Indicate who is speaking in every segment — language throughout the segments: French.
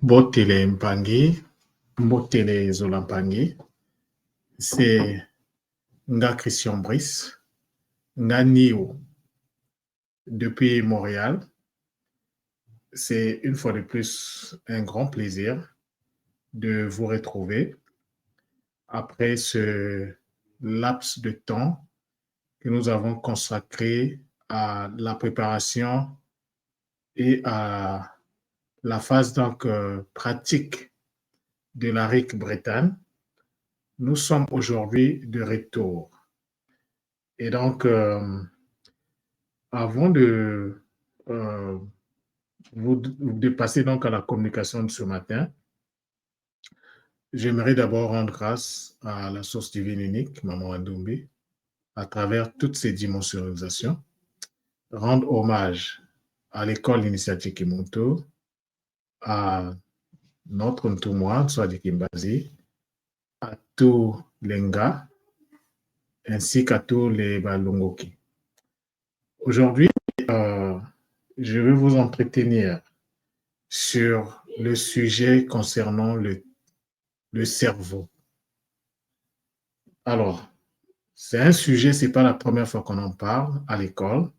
Speaker 1: Mbotele Mpangi, Mbotele Zola Mpangi, c'est Nga Christian Brice, Nga Nio depuis Montréal. C'est une fois de plus un grand plaisir de vous retrouver après ce laps de temps que nous avons consacré à la préparation et à la phase donc pratique de la RIC Bretagne. Nous sommes aujourd'hui de retour. Et donc, avant de de passer donc à la communication de ce matin, j'aimerais d'abord rendre grâce à la source divine unique, Maman Ndoumbi, à travers toutes ses dimensionnalisations, rendre hommage à l'école initiatique Kimonto, à notre Ntumwa, Swadi Kimbazi, à tous les Nga, ainsi qu'à tous les Balongoki. Aujourd'hui, je vais vous entretenir sur le sujet concernant le cerveau. Alors, c'est un sujet, ce n'est pas la première fois qu'on en parle à l'école.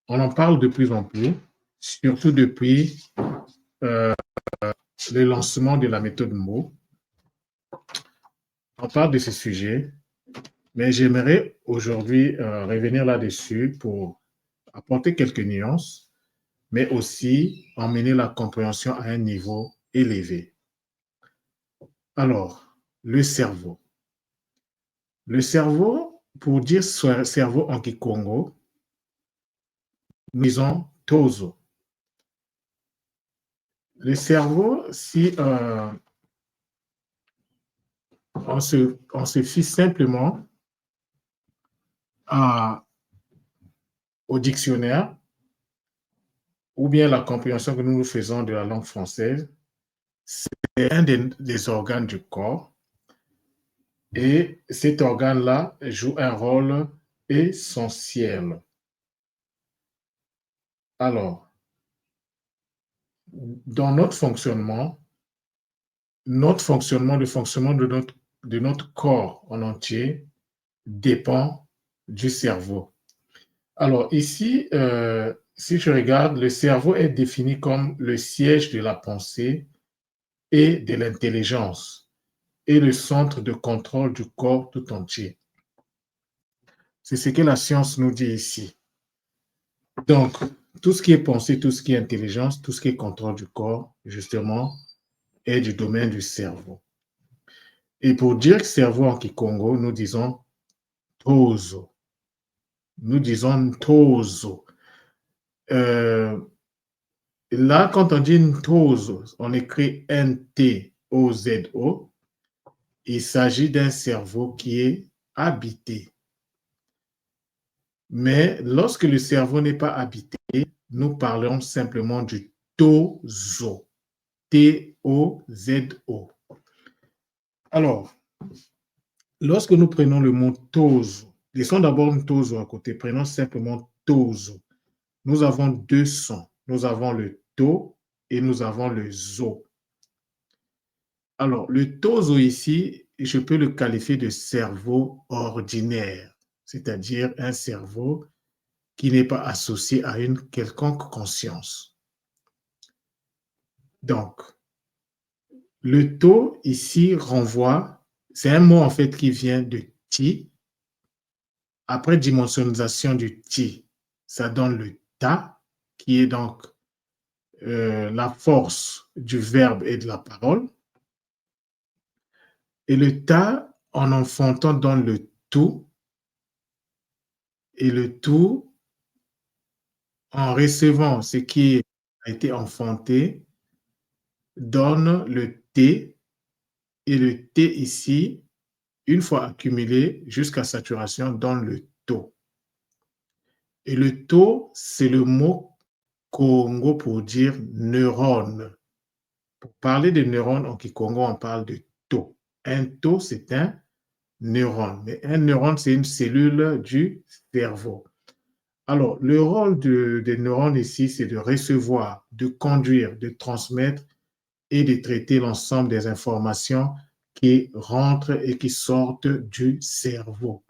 Speaker 1: On en parle de plus en plus, surtout depuis le lancement de la méthode MO. On parle de ce sujet, mais j'aimerais aujourd'hui revenir là-dessus pour apporter quelques nuances, mais aussi emmener la compréhension à un niveau élevé. Alors, le cerveau. Le cerveau, pour dire cerveau en Kikongo, nous disons tozo. Le cerveau, si on se fie simplement au dictionnaire ou bien la compréhension que nous faisons de la langue française, c'est un des organes du corps et cet organe-là joue un rôle essentiel. Alors, dans notre fonctionnement, le fonctionnement de notre corps en entier dépend du cerveau. Alors ici, si je regarde, le cerveau est défini comme le siège de la pensée et de l'intelligence et le centre de contrôle du corps tout entier. C'est ce que la science nous dit ici. Donc, tout ce qui est pensée, tout ce qui est intelligence, tout ce qui est contrôle du corps, justement, est du domaine du cerveau. Et pour dire cerveau en Kikongo, nous disons tozo. Nous disons tozo. Là, quand on dit tozo, on écrit N-T-O-Z-O. Il s'agit d'un cerveau qui est habité. Mais lorsque le cerveau n'est pas habité, nous parlons simplement du tozo. T-O-Z-O. Alors, lorsque nous prenons le mot tozo, laissons d'abord un tozo à côté, prenons simplement tozo. Nous avons deux sons. Nous avons le to et nous avons le zo. Alors, le tozo ici, je peux le qualifier de cerveau ordinaire, c'est-à-dire un cerveau qui n'est pas associé à une quelconque conscience. Donc, le to ici renvoie, c'est un mot en fait qui vient de ti. Après dimensionnalisation du ti, ça donne le ta, qui est donc la force du verbe et de la parole. Et le ta, en enfantant, donne le tout. Et le tout, en recevant ce qui a été enfanté, donne le T. Et le T ici, une fois accumulé jusqu'à saturation, donne le taux. Et le taux, c'est le mot Congo pour dire neurone. Pour parler de neurones en Kikongo, on parle de taux. Un taux, c'est un neurone. Mais un neurone, c'est une cellule du cerveau. Alors, le rôle des neurones ici, c'est de recevoir, de conduire, de transmettre et de traiter l'ensemble des informations qui rentrent et qui sortent du cerveau.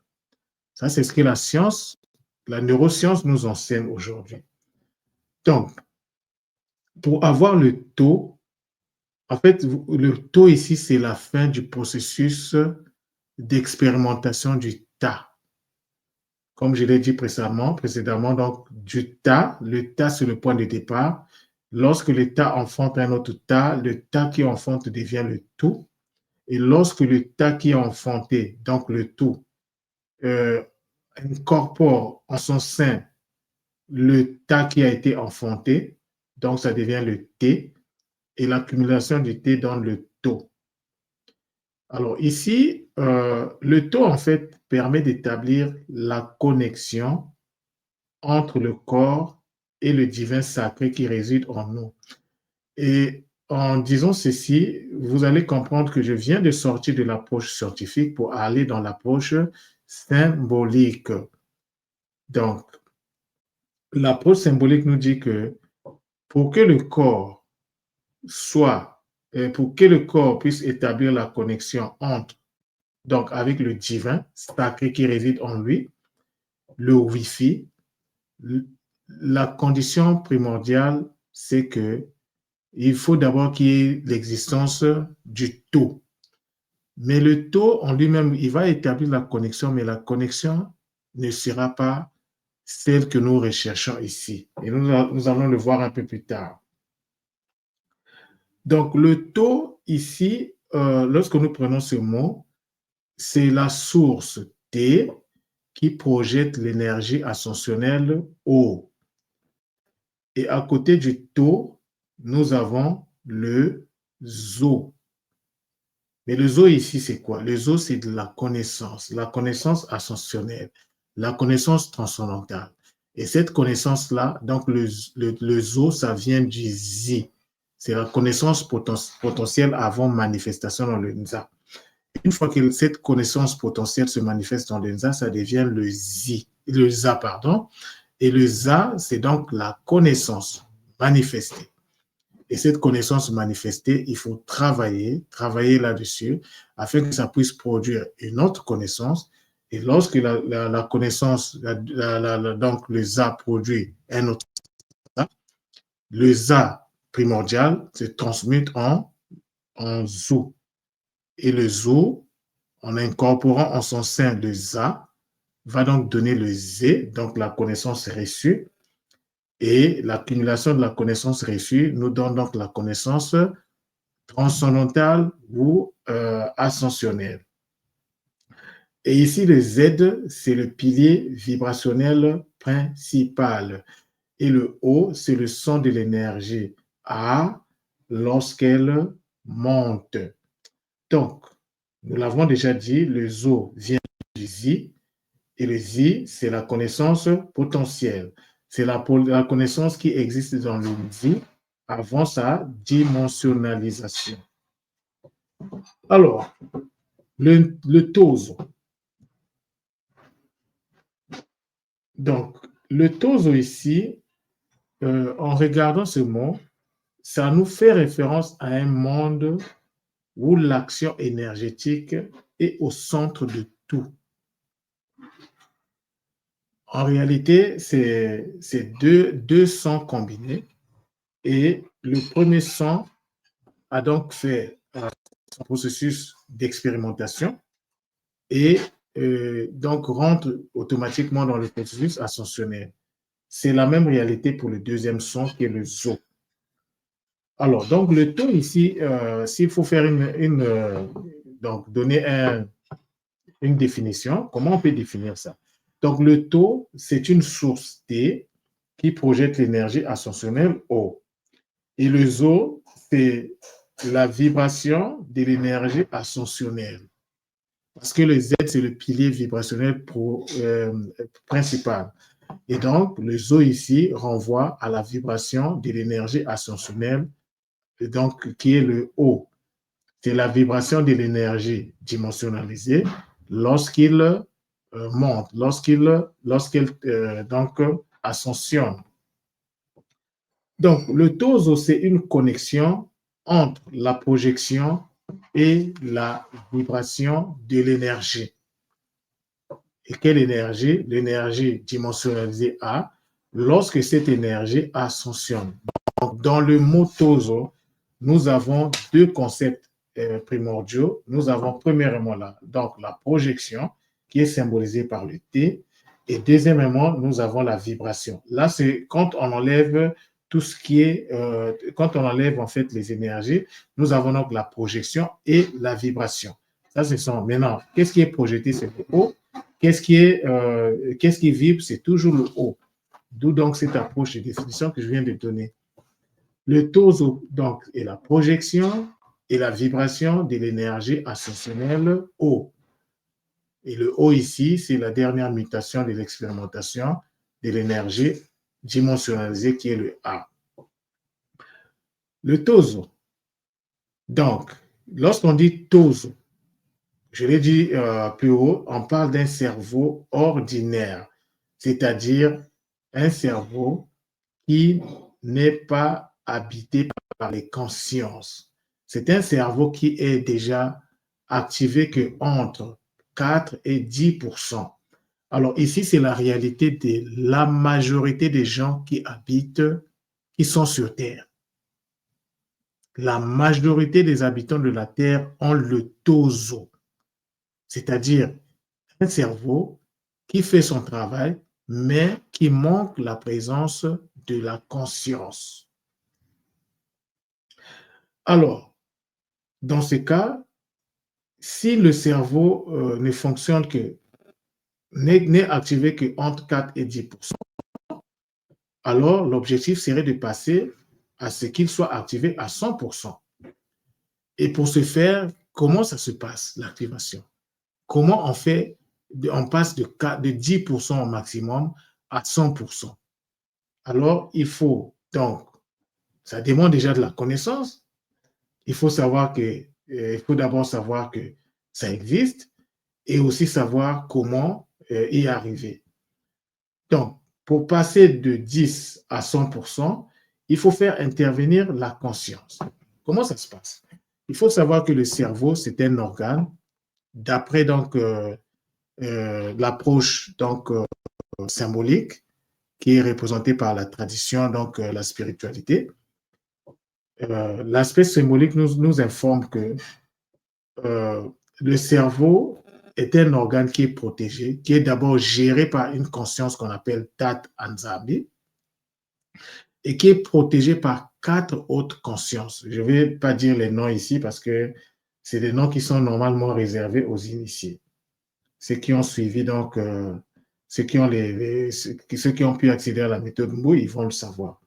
Speaker 1: Ça, c'est ce que la science, la neuroscience nous enseigne aujourd'hui. Donc, pour avoir le taux, en fait, le taux ici, c'est la fin du processus d'expérimentation du tas. Comme je l'ai dit précédemment, donc du tas, le tas c'est le point de départ. Lorsque le tas enfante un autre tas, le tas qui enfante devient le tout. Et lorsque le tas qui est enfanté, donc le tout, incorpore en son sein le tas qui a été enfanté, donc ça devient le T, et l'accumulation du T donne le taux. Alors ici, le taux, en fait, permet d'établir la connexion entre le corps et le divin sacré qui réside en nous. Et en disant ceci, vous allez comprendre que je viens de sortir de l'approche scientifique pour aller dans l'approche symbolique. Donc, l'approche symbolique nous dit que pour que le corps pour que le corps puisse établir la connexion entre, donc avec le divin sacré qui réside en lui, le Wi-Fi, la condition primordiale, c'est que il faut d'abord qu'il y ait l'existence du taux. Mais le taux en lui-même, il va établir la connexion, mais la connexion ne sera pas celle que nous recherchons ici. Et nous allons le voir un peu plus tard. Donc, le taux ici, lorsque nous prenons ce mot, c'est la source T qui projette l'énergie ascensionnelle O. Et à côté du taux, nous avons le zo. Mais le zo ici, c'est quoi? Le zo, c'est de la connaissance ascensionnelle, la connaissance transcendantale. Et cette connaissance-là, donc le zo, ça vient du zi. C'est la connaissance potentielle avant manifestation dans le nza. Une fois que cette connaissance potentielle se manifeste dans le nza, ça devient le za, pardon. Et le za, c'est donc la connaissance manifestée. Et cette connaissance manifestée, il faut travailler là-dessus afin que ça puisse produire une autre connaissance. Et lorsque la connaissance, donc le za produit un autre za, le za primordial se transmute en zo. Et le zo, en incorporant en son sein le za, va donc donner le zé, donc la connaissance reçue. Et l'accumulation de la connaissance reçue nous donne donc la connaissance transcendantale ou ascensionnelle. Et ici, le Z, c'est le pilier vibrationnel principal. Et le O, c'est le son de l'énergie A lorsqu'elle monte. Donc, nous l'avons déjà dit, le Zo vient du Zi. Et le Zi, c'est la connaissance potentielle. C'est la connaissance qui existe dans le Zi avant sa dimensionnalisation. Alors, le tozo. Donc, le tozo ici, en regardant ce mot, ça nous fait référence à un monde où l'action énergétique est au centre de tout. En réalité, c'est deux sons combinés. Et le premier son a donc fait son processus d'expérimentation et donc rentre automatiquement dans le processus ascensionnel. C'est la même réalité pour le deuxième son qui est le zo. Alors, donc le taux ici, s'il faut faire donc donner une définition, comment on peut définir ça? Donc le taux, c'est une source T qui projette l'énergie ascensionnelle O. Et le zo, c'est la vibration de l'énergie ascensionnelle. Parce que le Z, c'est le pilier vibrationnel principal. Et donc, le zo ici renvoie à la vibration de l'énergie ascensionnelle, donc, qui est le O. C'est la vibration de l'énergie dimensionnalisée lorsqu'il monte, lorsqu'elle donc ascensionne. Donc, le tozo, c'est une connexion entre la projection et la vibration de l'énergie. Et quelle énergie? L'énergie dimensionnalisée A, lorsque cette énergie ascensionne. Donc, dans le mot tozo, nous avons deux concepts primordiaux. Nous avons premièrement la projection, qui est symbolisée par le T, et deuxièmement, nous avons la vibration. Là, c'est quand on enlève tout ce qui est, quand on enlève en fait les énergies, nous avons donc la projection et la vibration. Ça, ce sont maintenant, qu'est-ce qui est projeté? C'est le haut. Qu'est-ce qui vibre? C'est toujours le haut. D'où donc cette approche de définition que je viens de donner. Le tozo, donc, est la projection et la vibration de l'énergie ascensionnelle haut. Et le haut ici, c'est la dernière mutation de l'expérimentation de l'énergie dimensionnalisée qui est le A. Le tozo. Donc, lorsqu'on dit tozo, je l'ai dit plus haut, on parle d'un cerveau ordinaire, c'est-à-dire un cerveau qui n'est pas habité par les consciences. C'est un cerveau qui est déjà activé que entre 4 et 10%. Alors ici, c'est la réalité de la majorité des gens qui habitent, qui sont sur Terre. La majorité des habitants de la Terre ont le tozo, c'est-à-dire un cerveau qui fait son travail, mais qui manque la présence de la conscience. Alors, dans ce cas, si le cerveau ne fonctionne que, n'est activé que entre 4 et 10%, alors l'objectif serait de passer à ce qu'il soit activé à 100%. Et pour ce faire, comment ça se passe, l'activation? Comment on fait, on passe de 10% au maximum à 100%? Alors, il faut, donc, ça demande déjà de la connaissance. Il faut savoir que, il faut d'abord savoir que ça existe et aussi savoir comment y arriver. Donc, pour passer de 10 à 100%, il faut faire intervenir la conscience. Comment ça se passe? Il faut savoir que le cerveau, c'est un organe, d'après donc l'approche donc symbolique qui est représentée par la tradition, donc la spiritualité. L'aspect symbolique nous informe que le cerveau est un organe qui est protégé, qui est d'abord géré par une conscience qu'on appelle Tat Anzambi et qui est protégé par 4 autres consciences. Je ne vais pas dire les noms ici parce que c'est des noms qui sont normalement réservés aux initiés. Ceux qui ont suivi, donc, ceux qui ont pu accéder à la méthode Mbou, ils vont le savoir.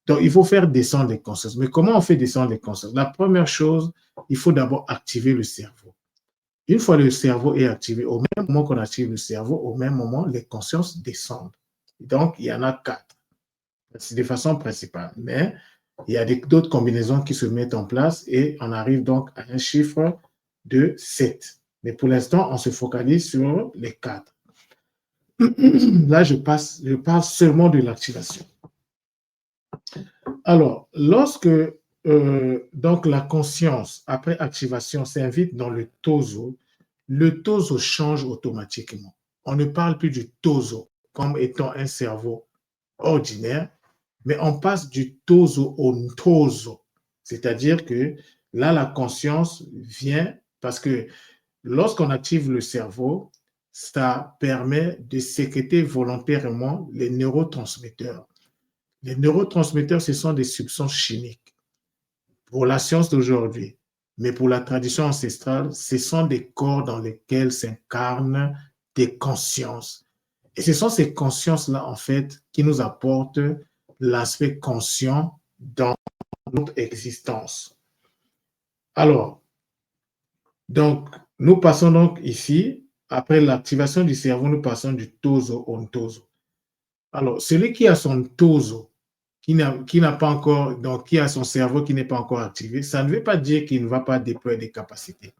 Speaker 1: Donc, il faut faire descendre les consciences. Mais comment on fait descendre les consciences? La première chose, il faut d'abord activer le cerveau. Une fois le cerveau est activé, au même moment qu'on active le cerveau, au même moment, les consciences descendent. Donc, il y en a 4. C'est de façon principale. Mais il y a d'autres combinaisons qui se mettent en place et on arrive donc à un chiffre de 7. Mais pour l'instant, on se focalise sur les 4. Là, je parle seulement de l'activation. Alors, lorsque donc la conscience, après activation, s'invite dans le tozo change automatiquement. On ne parle plus du tozo comme étant un cerveau ordinaire, mais on passe du tozo au ntozo. C'est-à-dire que là, la conscience vient parce que lorsqu'on active le cerveau, ça permet de sécréter volontairement les neurotransmetteurs. Les neurotransmetteurs, ce sont des substances chimiques. Pour la science d'aujourd'hui, mais pour la tradition ancestrale, ce sont des corps dans lesquels s'incarnent des consciences. Et ce sont ces consciences-là, en fait, qui nous apportent l'aspect conscient dans notre existence. Alors, donc, nous passons donc ici, après l'activation du cerveau, nous passons du tozo au ntozo. Alors, celui qui a son tozo, qui n'a pas encore, donc qui a son cerveau qui n'est pas encore activé, ça ne veut pas dire qu'il ne va pas déployer des capacités.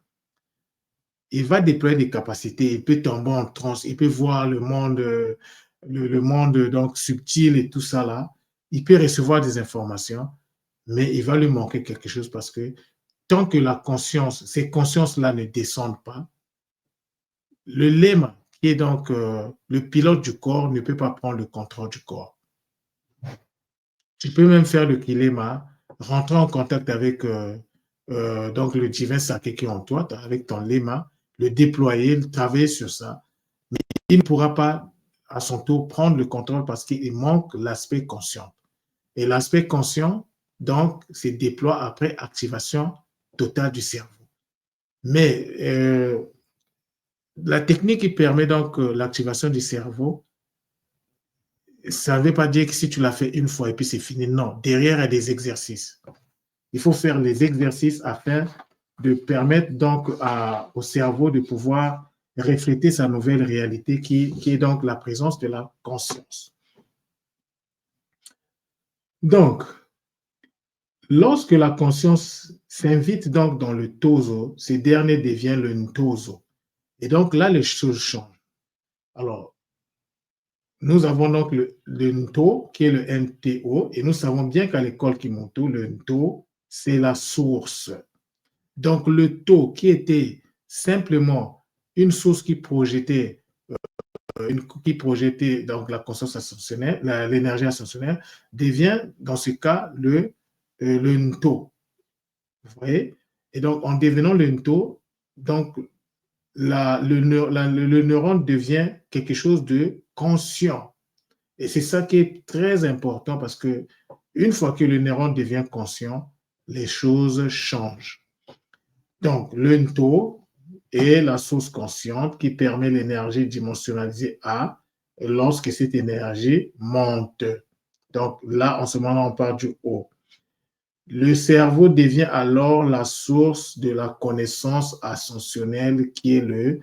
Speaker 1: Il va déployer des capacités, il peut tomber en transe, il peut voir le monde le monde donc subtil et tout ça là, il peut recevoir des informations, mais il va lui manquer quelque chose parce que tant que la conscience, ces consciences-là ne descendent pas, le lemme, qui est donc le pilote du corps, ne peut pas prendre le contrôle du corps. Tu peux même faire le kilema, rentrer en contact avec donc le divin sacré qui est en toi, avec ton lema, le déployer, travailler sur ça. Mais il ne pourra pas, à son tour, prendre le contrôle parce qu'il manque l'aspect conscient. Et l'aspect conscient, donc, se déploie après activation totale du cerveau. Mais la technique qui permet donc l'activation du cerveau, ça ne veut pas dire que si tu l'as fait une fois et puis c'est fini. Non, derrière, il y a des exercices. Il faut faire les exercices afin de permettre donc au cerveau de pouvoir refléter sa nouvelle réalité qui est donc la présence de la conscience. Donc, lorsque la conscience s'invite donc dans le tozo, ce dernier devient le ntozo. Et donc là, les choses changent. Alors, nous avons donc le nto, qui est le NTO, et nous savons bien qu'à l'école Kimoto, le nto, c'est la source. Donc, le taux qui était simplement une source qui projetait donc la conscience ascensionnelle, l'énergie ascensionnelle, devient dans ce cas le nto. Vous voyez? Et donc, en devenant le nto, donc, le neurone devient quelque chose de conscient. Et c'est ça qui est très important parce que une fois que le neurone devient conscient, les choses changent. Donc, le nto est la source consciente qui permet l'énergie dimensionnalisée A lorsque cette énergie monte. Donc là, en ce moment, on parle du haut. Le cerveau devient alors la source de la connaissance ascensionnelle qui est le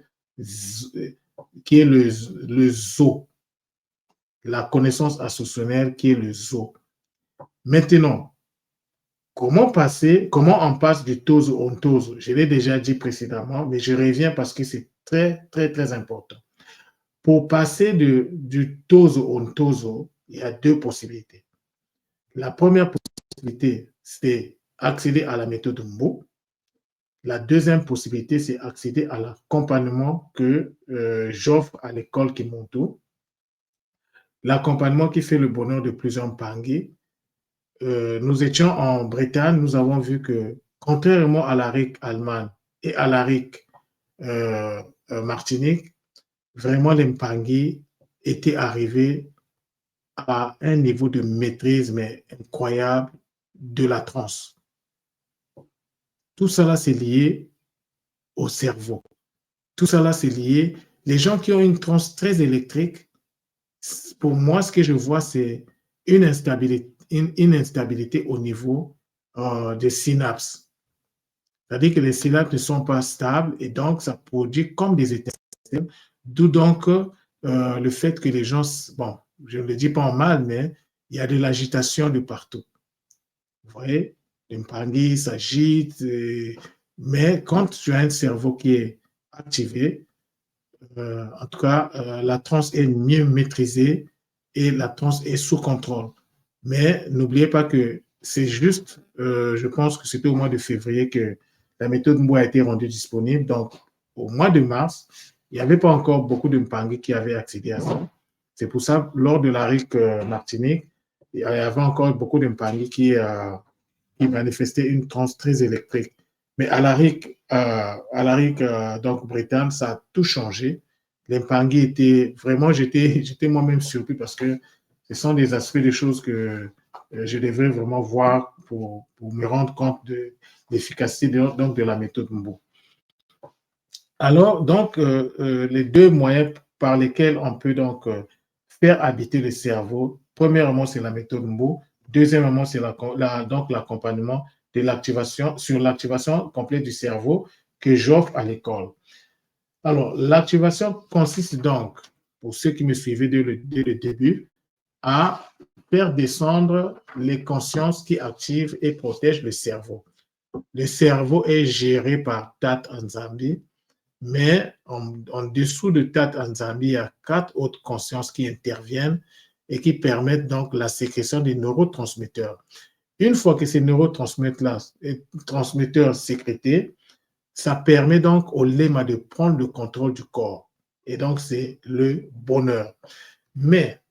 Speaker 1: zo. La connaissance ascensionnelle qui est le zo. Maintenant, comment on passe du tozo au ntozo? Je l'ai déjà dit précédemment, mais je reviens parce que c'est très, très, très important. Pour passer du tozo au ntozo, il y a deux possibilités. La première possibilité, c'est accéder à la méthode Mbo. La deuxième possibilité, c'est accéder à l'accompagnement que j'offre à l'école Kimoto. L'accompagnement qui fait le bonheur de plusieurs Pangé. Nous étions en Bretagne, nous avons vu que, contrairement à la RIC allemande et à la RIC Martinique, vraiment les Mpangui étaient arrivés à un niveau de maîtrise mais incroyable de la transe. Tout cela, c'est lié au cerveau. Tout cela, c'est lié. Les gens qui ont une transe très électrique, pour moi, ce que je vois, c'est une instabilité au niveau des synapses. C'est-à-dire que les synapses ne sont pas stables et donc ça produit comme des étincelles. D'où donc le fait que les gens, bon, je ne le dis pas en mal, mais il y a de l'agitation de partout. Vous voyez, l'impangui s'agite, mais quand tu as un cerveau qui est activé, en tout cas, la transe est mieux maîtrisée et la transe est sous contrôle. Mais n'oubliez pas que c'est juste, je pense que c'était au mois de février que la méthode Mbo a été rendue disponible. Donc, au mois de mars, il n'y avait pas encore beaucoup de Mpangui qui avaient accédé à ça. C'est pour ça, lors de la RIC Martinique, il y avait encore beaucoup de Mpangui qui manifestaient une transe très électrique. Mais à la RIC donc Bretagne, ça a tout changé. Les Mpangui étaient vraiment, j'étais moi-même surpris parce que ce sont des aspects des choses que je devrais vraiment voir pour me rendre compte de l'efficacité de la méthode Mbo. Alors, donc, les deux moyens par lesquels on peut donc faire habiter le cerveau, premièrement, c'est la méthode Mbo. Deuxièmement, c'est donc l'accompagnement de l'activation sur l'activation complète du cerveau que j'offre à l'école. Alors, l'activation consiste donc, pour ceux qui me suivaient dès le début, à faire descendre les consciences qui activent et protègent le cerveau. Le cerveau est géré par Tat Nzambi Mais en dessous de Tat Nzambi, il y a 4 autres consciences qui interviennent et qui permettent donc la sécrétion des neurotransmetteurs. Une fois que ces neurotransmetteurs sécrétés, ça permet donc au lema de prendre le contrôle du corps. Et donc, c'est le bonheur. Mais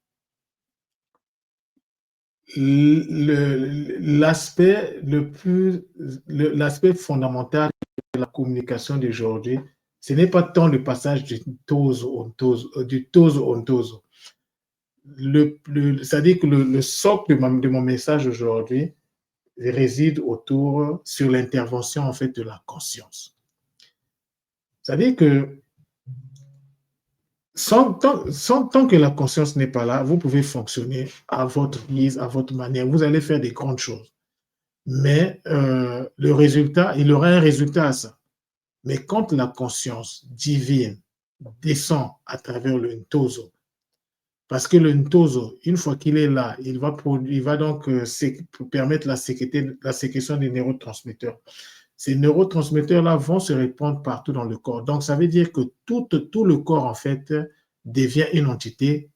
Speaker 1: l'aspect fondamental de la communication d'aujourd'hui, ce n'est pas tant le passage du tose au ontoso. C'est-à-dire que le socle de mon message aujourd'hui réside sur l'intervention en fait de la conscience. C'est-à-dire que tant que la conscience n'est pas là, vous pouvez fonctionner à votre guise, à votre manière. Vous allez faire des grandes choses. Mais le résultat, il aura un résultat à ça. Mais quand la conscience divine descend à travers le ntoso, parce que le ntoso, une fois qu'il est là, il va donc permettre la sécrétion des neurotransmetteurs. Ces neurotransmetteurs-là vont se répandre partout dans le corps. Donc, ça veut dire que tout le corps, en fait, devient une entité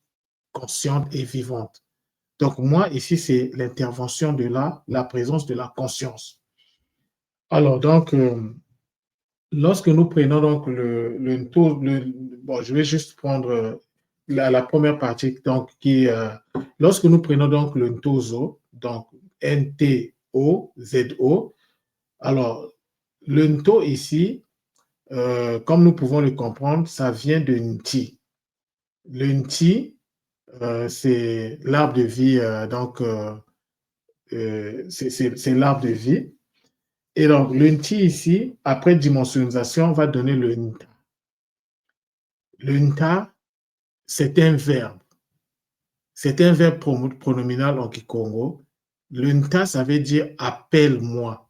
Speaker 1: consciente et vivante. Donc, moi, ici, c'est l'intervention de la présence de la conscience. Alors, donc, lorsque nous prenons donc je vais juste prendre la première partie, donc, lorsque nous prenons donc le ntozo, donc N-T-O-Z-O, alors, le nto ici, comme nous pouvons le comprendre, ça vient de nti. Le nti, c'est l'arbre de vie, c'est l'arbre de vie. Et donc, le nti ici, après dimensionnalisation, va donner le nta. Le nta, c'est un verbe. C'est un verbe pronominal en Kikongo. Le nta, ça veut dire appelle-moi.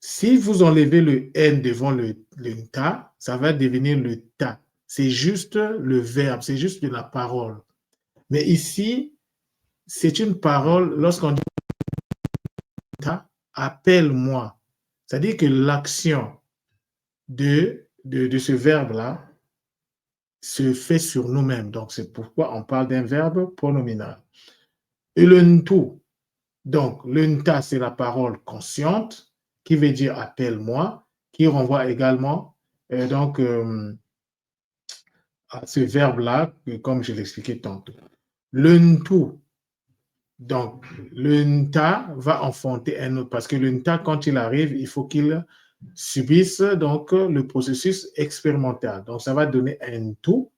Speaker 1: Si vous enlevez le N devant le nta, ça va devenir le ta. C'est juste le verbe, c'est juste de la parole. Mais ici, c'est une parole, lorsqu'on dit ta, appelle-moi. C'est-à-dire que l'action de ce verbe-là se fait sur nous-mêmes. Donc, c'est pourquoi on parle d'un verbe pronominal. Et le ntu, donc le nta, c'est la parole consciente qui veut dire appelle-moi, qui renvoie également à ce verbe-là, comme je l'expliquais tantôt. Le ntu, donc le nta va enfanter un autre, parce que le nta, quand il arrive, il faut qu'il subisse donc le processus expérimental. Donc ça va donner un ntu,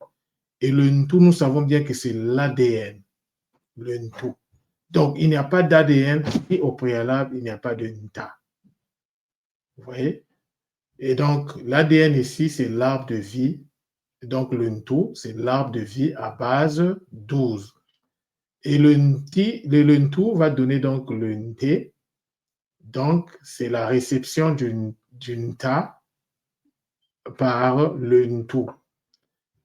Speaker 1: et le ntu, nous savons bien que c'est l'ADN, le ntu. Donc il n'y a pas d'ADN et au préalable, il n'y a pas de nta. Vous voyez? Et donc l'ADN ici, c'est l'arbre de vie. Donc, le ntu, c'est l'arbre de vie à base 12. Et le ntu va donner donc le nté. Donc, c'est la réception du nta par le ntu.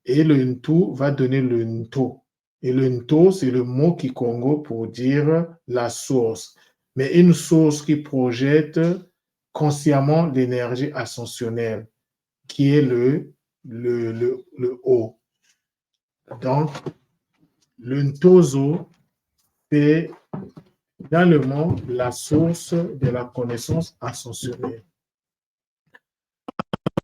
Speaker 1: Et le ntu va donner le nto. Et le nto, c'est le mot kikongo pour dire la source. Mais une source qui projette consciemment l'énergie ascensionnelle, qui est le haut. Donc, le ntozo, c'est également la source de la connaissance ascensionnelle.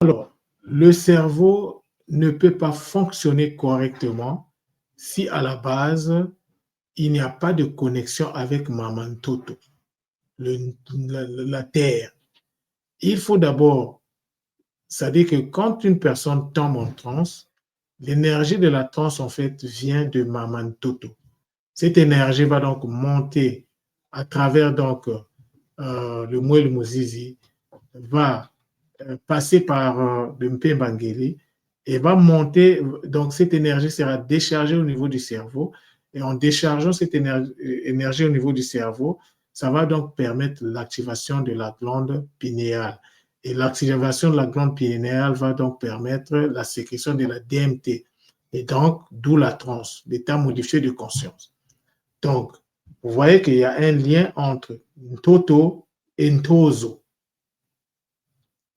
Speaker 1: Alors, le cerveau ne peut pas fonctionner correctement si à la base, il n'y a pas de connexion avec Maman Toto, la terre. Il faut d'abord, c'est-à-dire que quand une personne tombe en transe, l'énergie de la transe, en fait, vient de Maman Toto. Cette énergie va donc monter à travers donc, le Mwel Mozizi, va passer par le Mpembangeli et va monter. Donc, cette énergie sera déchargée au niveau du cerveau. Et en déchargeant cette énergie au niveau du cerveau, ça va donc permettre l'activation de la glande pinéale. Et l'activation de la glande pinéale va donc permettre la sécrétion de la DMT. Et donc, d'où la transe, l'état modifié de conscience. Donc, vous voyez qu'il y a un lien entre Ntoto et Ntozo.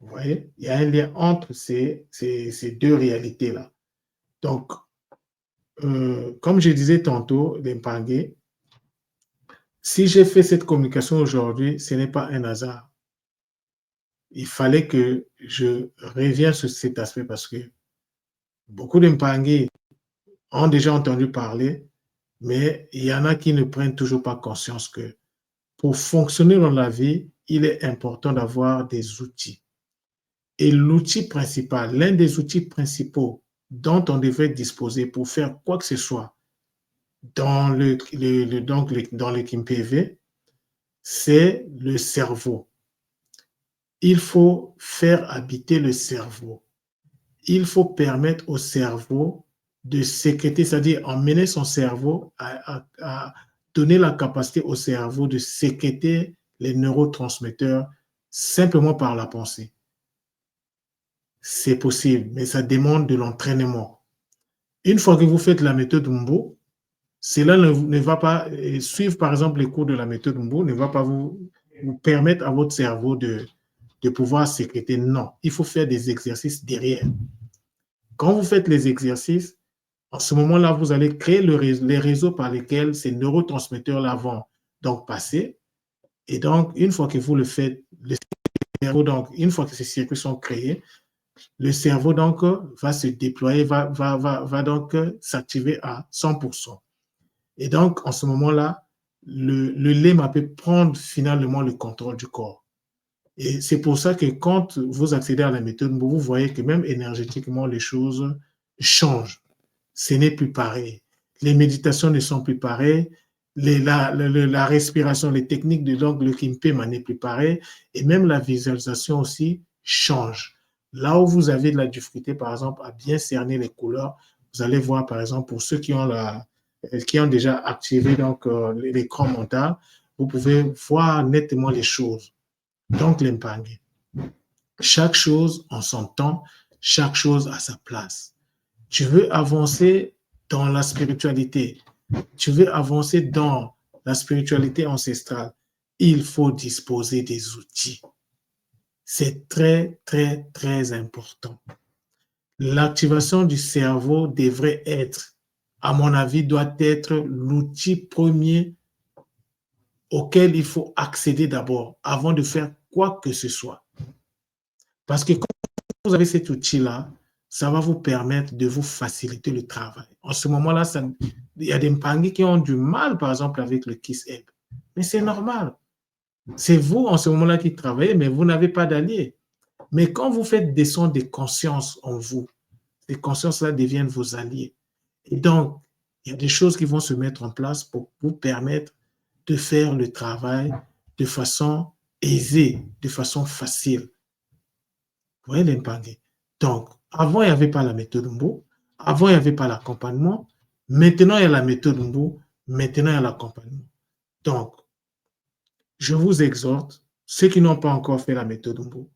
Speaker 1: Vous voyez, il y a un lien entre ces deux réalités-là. Donc, comme je disais tantôt, Lempangué, si j'ai fait cette communication aujourd'hui, ce n'est pas un hasard. Il fallait que je revienne sur cet aspect parce que beaucoup d'Empangés ont déjà entendu parler, mais il y en a qui ne prennent toujours pas conscience que pour fonctionner dans la vie, il est important d'avoir des outils. Et l'outil principal, l'un des outils principaux dont on devrait disposer pour faire quoi que ce soit dans dans le KIMPV, c'est le cerveau. Il faut faire habiter le cerveau. Il faut permettre au cerveau de sécréter, c'est-à-dire emmener son cerveau à donner la capacité au cerveau de sécréter les neurotransmetteurs simplement par la pensée. C'est possible, mais ça demande de l'entraînement. Une fois que vous faites la méthode Mbo, cela ne va pas suivre, par exemple, les cours de la méthode Mbo, ne va pas vous permettre à votre cerveau de pouvoir sécréter. Non, il faut faire des exercices derrière. Quand vous faites les exercices, en ce moment-là, vous allez créer les réseaux par lesquels ces neurotransmetteurs-là vont donc passer. Et donc, une fois que vous le faites, le cerveau, donc, une fois que ces circuits sont créés, le cerveau donc va se déployer, va donc s'activer à 100%. Et donc, en ce moment-là, le lema peut prendre finalement le contrôle du corps. Et c'est pour ça que quand vous accédez à la méthode, vous voyez que même énergétiquement, les choses changent. Ce n'est plus pareil. Les méditations ne sont plus pareilles. La respiration, les techniques de donc, le Kimpema n'est plus pareil. Et même la visualisation aussi change. Là où vous avez de la difficulté, par exemple, à bien cerner les couleurs, vous allez voir, par exemple, pour ceux qui ont déjà activé donc l'écran mental, vous pouvez voir nettement les choses. Donc, l'impangé. Chaque chose en son temps, chaque chose à sa place. Tu veux avancer dans la spiritualité, tu veux avancer dans la spiritualité ancestrale, il faut disposer des outils. C'est très, très, très important. L'activation du cerveau devrait être, à mon avis, doit être l'outil premier auquel il faut accéder d'abord, avant de faire quoi que ce soit. Parce que quand vous avez cet outil-là, ça va vous permettre de vous faciliter le travail. En ce moment-là, il y a des Mpangui qui ont du mal, par exemple, avec le KISS-EP. Mais c'est normal. C'est vous, en ce moment-là, qui travaillez, mais vous n'avez pas d'alliés. Mais quand vous faites descendre des consciences en vous, ces consciences-là deviennent vos alliés. Et donc, il y a des choses qui vont se mettre en place pour vous permettre de faire le travail de façon aisée, de façon facile. Vous voyez l'impact. Donc, avant, il n'y avait pas la méthode Mbo. Avant, il n'y avait pas l'accompagnement. Maintenant, il y a la méthode Mbo. Maintenant, il y a l'accompagnement. Donc, je vous exhorte, ceux qui n'ont pas encore fait la méthode Mbo,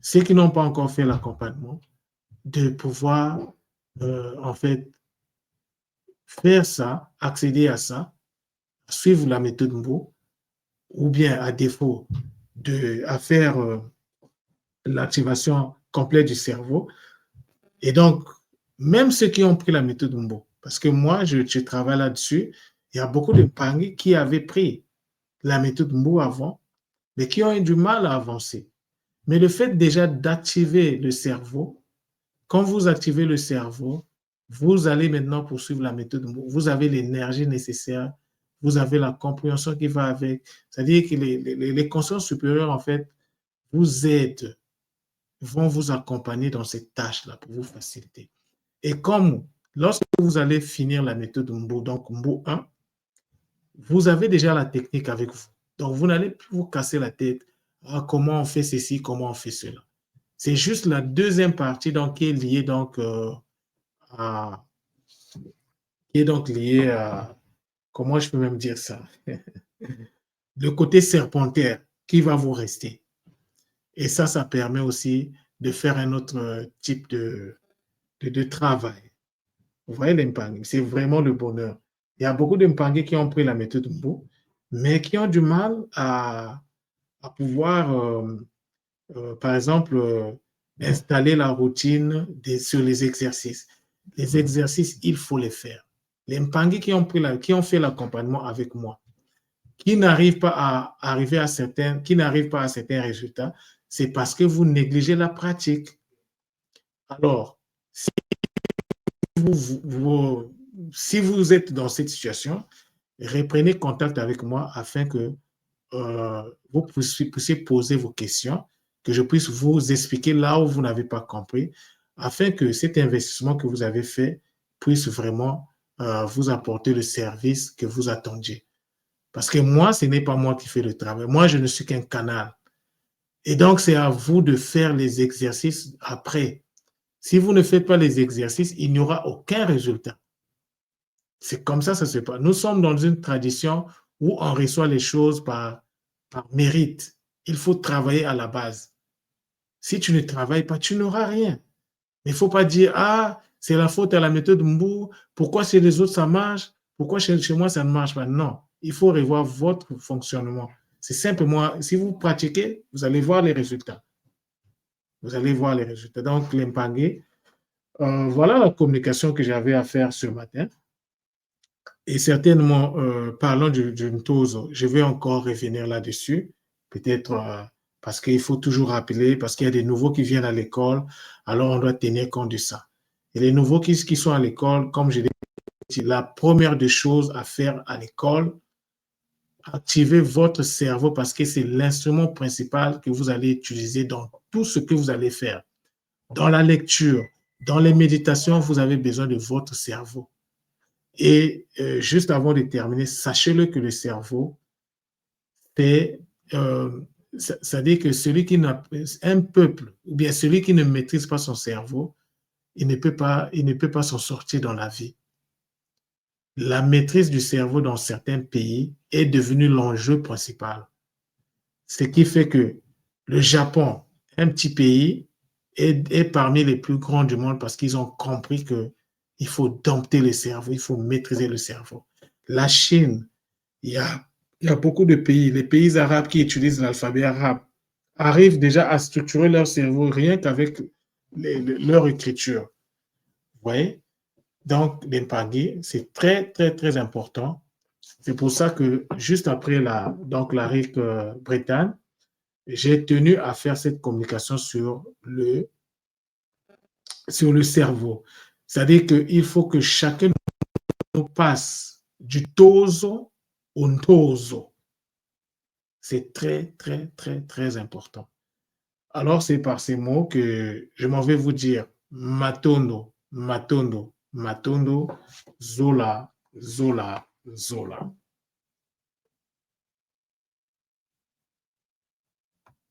Speaker 1: ceux qui n'ont pas encore fait l'accompagnement, de pouvoir, en fait, faire ça, accéder à ça, suivre la méthode Mbo, ou bien, à défaut, à faire l'activation complète du cerveau. Et donc, même ceux qui ont pris la méthode Mbo, parce que moi, je travaille là-dessus, il y a beaucoup de Mpangui qui avaient pris la méthode Mbo avant, mais qui ont eu du mal à avancer. Mais le fait déjà d'activer le cerveau, quand vous activez le cerveau, vous allez maintenant poursuivre la méthode Mbo. Vous avez l'énergie nécessaire, vous avez la compréhension qui va avec. C'est-à-dire que les consciences supérieures, en fait, vous aident, vont vous accompagner dans cette tâche-là pour vous faciliter. Et comme lorsque vous allez finir la méthode Mbo, donc Mbo 1, vous avez déjà la technique avec vous. Donc, vous n'allez plus vous casser la tête à comment on fait ceci, comment on fait cela. C'est juste la deuxième partie donc, qui est liée donc, à, comment je peux même dire ça, le côté serpentaire qui va vous rester. Et ça permet aussi de faire un autre type de travail. Vous voyez l'impact, c'est vraiment le bonheur. Il y a beaucoup de Mpangé qui ont pris la méthode Mbo, mais qui ont du mal à pouvoir par exemple, installer la routine sur les exercices. Les exercices, il faut les faire. Les Mpangi qui ont fait l'accompagnement avec moi, qui n'arrivent pas à arriver à certains résultats, c'est parce que vous négligez la pratique. Alors, si vous êtes dans cette situation, reprenez contact avec moi afin que vous puissiez poser vos questions, que je puisse vous expliquer là où vous n'avez pas compris, afin que cet investissement que vous avez fait puisse vraiment vous apporter le service que vous attendiez. Parce que moi, ce n'est pas moi qui fais le travail. Moi, je ne suis qu'un canal. Et donc, c'est à vous de faire les exercices après. Si vous ne faites pas les exercices, il n'y aura aucun résultat. C'est comme ça se passe. Nous sommes dans une tradition où on reçoit les choses par mérite. Il faut travailler à la base. Si tu ne travailles pas, tu n'auras rien. Il ne faut pas dire, ah, c'est la faute à la méthode Mbou, pourquoi chez les autres ça marche, pourquoi chez moi ça ne marche pas. Non, il faut revoir votre fonctionnement. C'est simplement, si vous pratiquez, vous allez voir les résultats. Vous allez voir les résultats. Donc, l'impangé, voilà la communication que j'avais à faire ce matin. Et certainement, parlant du Ntozo, je vais encore revenir là-dessus, peut-être parce qu'il faut toujours rappeler, parce qu'il y a des nouveaux qui viennent à l'école, alors on doit tenir compte de ça. Et les nouveaux qui sont à l'école, comme je l'ai dit, la première des choses à faire à l'école, activez votre cerveau parce que c'est l'instrument principal que vous allez utiliser dans tout ce que vous allez faire. Dans la lecture, dans les méditations, vous avez besoin de votre cerveau. Et juste avant de terminer, sachez-le que le cerveau, ça dit que celui qui n'a un peuple, ou bien celui qui ne maîtrise pas son cerveau, il ne peut pas s'en sortir dans la vie. La maîtrise du cerveau dans certains pays est devenue l'enjeu principal. Ce qui fait que le Japon, un petit pays, est parmi les plus grands du monde parce qu'ils ont compris qu'il faut dompter le cerveau, il faut maîtriser le cerveau. La Chine, il y a beaucoup de pays, les pays arabes qui utilisent l'alphabet arabe, arrivent déjà à structurer leur cerveau rien qu'avec leur écriture. Vous voyez? Donc, l'impagé, c'est très, très, très important. C'est pour ça que juste après la RIC Bretagne, j'ai tenu à faire cette communication sur le cerveau. C'est-à-dire qu'il faut que chacun nous passe du tozo au ntozo. C'est très, très, très, très important. Alors, c'est par ces mots que je m'en vais vous dire Matondo, Matondo, Matondo, Zola, Zola, Zola.